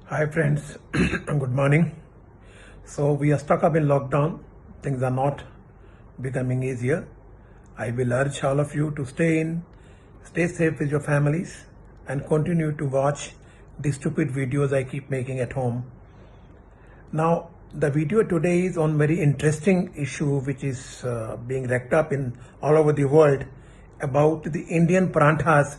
Hi friends, good morning. So we are stuck up in lockdown. Things are not becoming easier. I will urge all of you to stay safe with your families and continue to watch the stupid videos I keep making at home. Now, the video today is on very interesting issue which is being wrecked up in all over the world about the Indian paranthas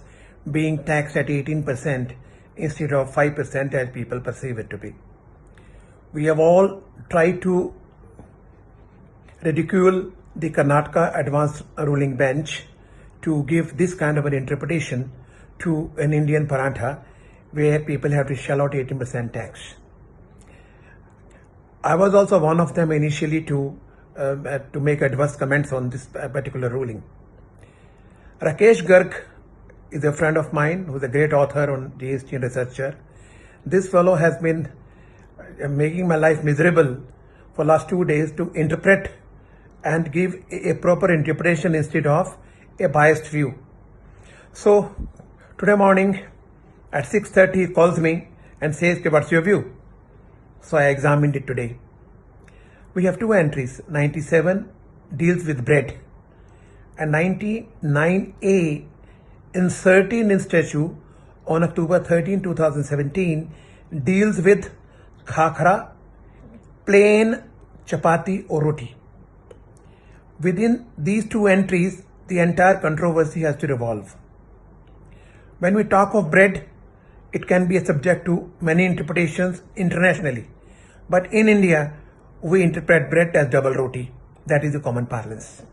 being taxed at 18% instead of 5% as people perceive it to be. We have all tried to ridicule the Karnataka Advanced Ruling Bench to give this kind of an interpretation to an Indian parantha where people have to shell out 18% tax. I was also one of them initially to make adverse comments on this particular ruling. Rakesh Garg is a friend of mine who's a great author on GST and researcher. This fellow has been making my life miserable for last 2 days to interpret and give a proper interpretation instead of a biased view. So today morning at 6:30 he calls me and says, what's your view? So I examined it today. We have two entries. 97 deals with bread and 99A in 13 in statute on October 13, 2017 deals with khakra, plain chapati or roti. Within these two entries, the entire controversy has to revolve. When we talk of bread, it can be a subject to many interpretations internationally. But in India, we interpret bread as double roti. That is the common parlance.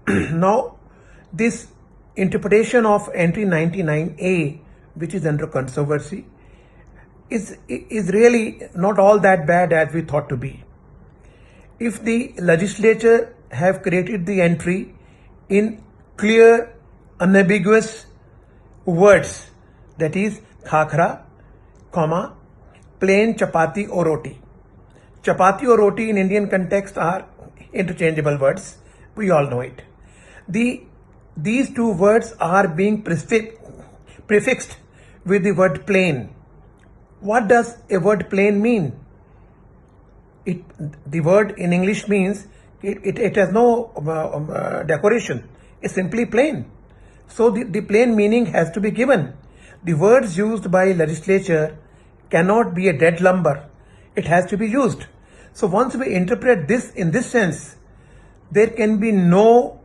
Now, this interpretation of entry 99A, which is under controversy, is really not all that bad as we thought to be. If the legislature have created the entry in clear, unambiguous words, that is khakra, comma, plain chapati or roti. Chapati or roti in Indian context are interchangeable words. We all know it. These two words are being prefixed with the word plain. What does a word plain mean? The word in English means it has no decoration. It's simply plain. So the plain meaning has to be given. The words used by legislature cannot be a dead lumber. It has to be used. So once we interpret this in this sense, there can be no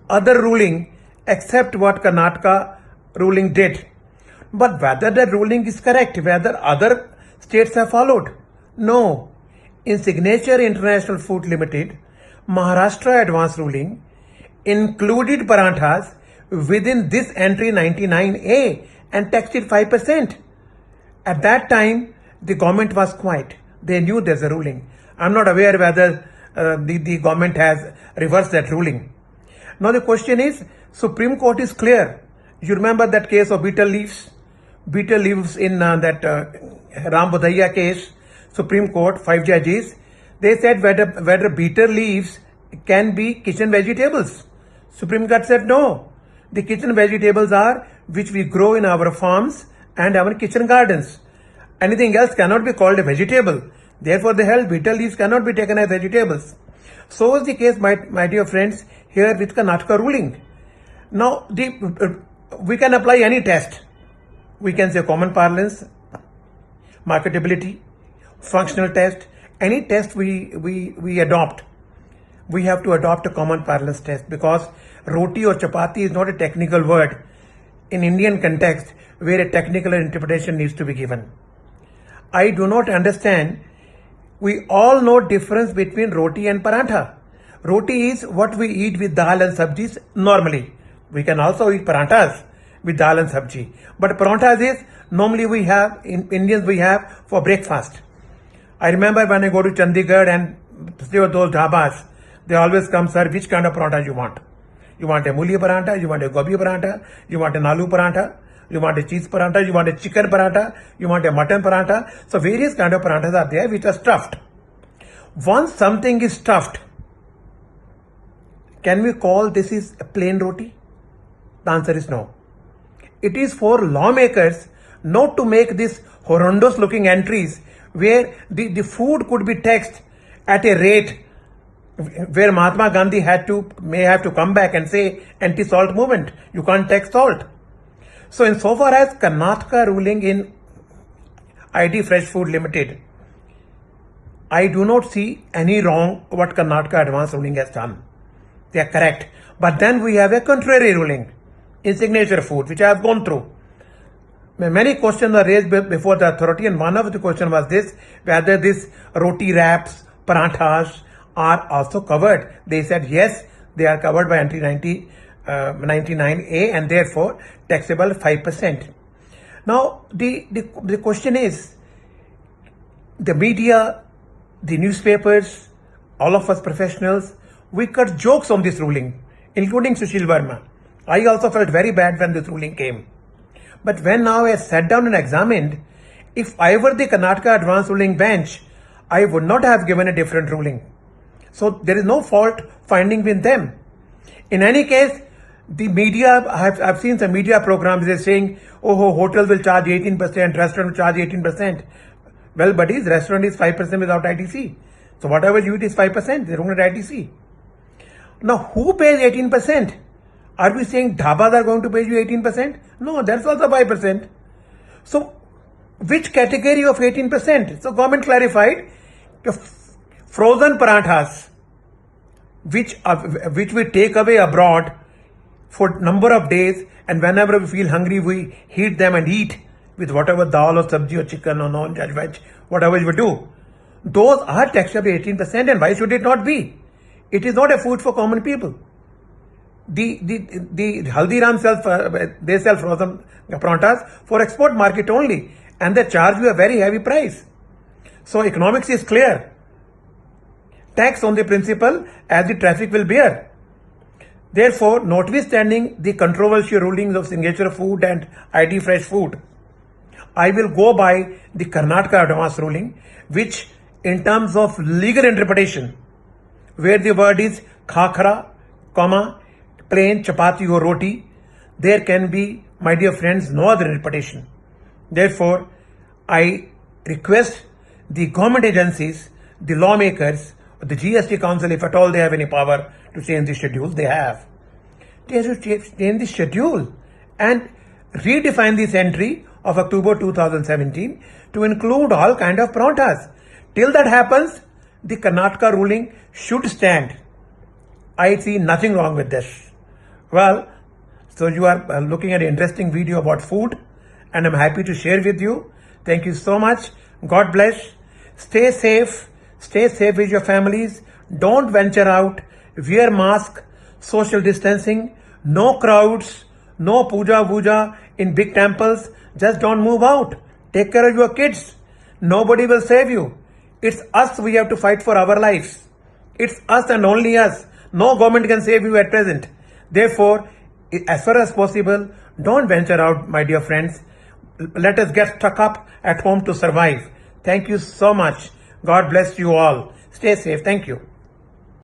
other ruling except what Karnataka ruling did. But whether the ruling is correct, whether other states have followed, no. In Signature International Food Limited, Maharashtra advance ruling included paranthas within this entry 99A and taxed it 5%. At that time, the government was quiet. They knew there's a ruling. I'm not aware whether the government has reversed that ruling. Now the question is, Supreme Court is clear. You remember that case of betel leaves? Betel leaves in that Ram Bodhaiya case, Supreme Court, 5 judges, they said whether betel leaves can be kitchen vegetables. Supreme Court said no. The kitchen vegetables are which we grow in our farms and our kitchen gardens. Anything else cannot be called a vegetable. Therefore, they held betel leaves cannot be taken as vegetables. So is the case, my dear friends, here with Karnataka ruling. Now, we can apply any test. We can say common parlance, marketability, functional test, any test we adopt. We have to adopt a common parlance test because roti or chapati is not a technical word in Indian context where a technical interpretation needs to be given. I do not understand. We all know difference between roti and parantha. Roti is what we eat with dal and sabjis normally. We can also eat paranthas with dal and sabji. But paranthas is normally we have, in Indians we have for breakfast. I remember when I go to Chandigarh and stay at those dhabas, they always come, sir, which kind of parantha you want? You want a muli parantha, you want a gobi parantha, you want an aloo parantha, you want a cheese parantha, you want a chicken parantha, you want a mutton parantha. So various kind of paranthas are there which are stuffed. Once something is stuffed, can we call this is a plain roti? The answer is no. It is for lawmakers not to make these horrendous looking entries where the food could be taxed at a rate where Mahatma Gandhi may have to come back and say anti-salt movement. You can't tax salt. So insofar as Karnataka ruling in ID Fresh Food Limited, I do not see any wrong what Karnataka Advance ruling has done. They are correct. But then we have a contrary ruling in Signature Food, which I have gone through. Many questions are raised before the authority, and one of the questions was this, whether this roti wraps, paranthas are also covered. They said yes, they are covered by Entry 99A and therefore taxable 5%. Now, the question is, the media, the newspapers, all of us professionals, we cut jokes on this ruling, including Sushil Verma. I also felt very bad when this ruling came. But when now I sat down and examined, if I were the Karnataka Advance ruling bench, I would not have given a different ruling. So there is no fault finding with them. In any case, the media, I've seen some media programs, they're saying, oh, hotels will charge 18%, restaurant will charge 18%. Well, buddies, restaurant is 5% without ITC. So whatever you eat is 5%, they don't get ITC. Now, who pays 18%? Are we saying dhabas are going to pay you 18%? No, that's also 5%. So, which category of 18%? So, government clarified, frozen paranthas, which we take away abroad for number of days, and whenever we feel hungry, we heat them and eat with whatever dal or sabji or chicken or non-veg, whatever we do. Those are taxed at 18%, and why should it not be? It is not a food for common people. The Haldiram they sell frozen paranthas for export market only, and they charge you a very heavy price. So economics is clear. Tax on the principal as the traffic will bear. Therefore, notwithstanding the controversial rulings of Signature Food and ID Fresh Food, I will go by the Karnataka Advance ruling, which in terms of legal interpretation, where the word is khakra, plain chapati or roti, there can be, my dear friends, no other interpretation. Therefore, I request the government agencies, the lawmakers, the GST Council, if at all they have any power to change the schedule, they have. They have to change the schedule and redefine this entry of October 2017 to include all kind of paranthas. Till that happens, the Karnataka ruling should stand. I see nothing wrong with this. Well, so you are looking at an interesting video about food, and I'm happy to share with you. Thank you so much. God bless. Stay safe. Stay safe with your families. Don't venture out. Wear mask. Social distancing. No crowds. No puja in big temples. Just don't move out. Take care of your kids. Nobody will save you. It's us we have to fight for our lives. It's us and only us. No government can save you at present. Therefore, as far as possible, don't venture out, my dear friends. Let us get stuck up at home to survive. Thank you so much. God bless you all. Stay safe. Thank you.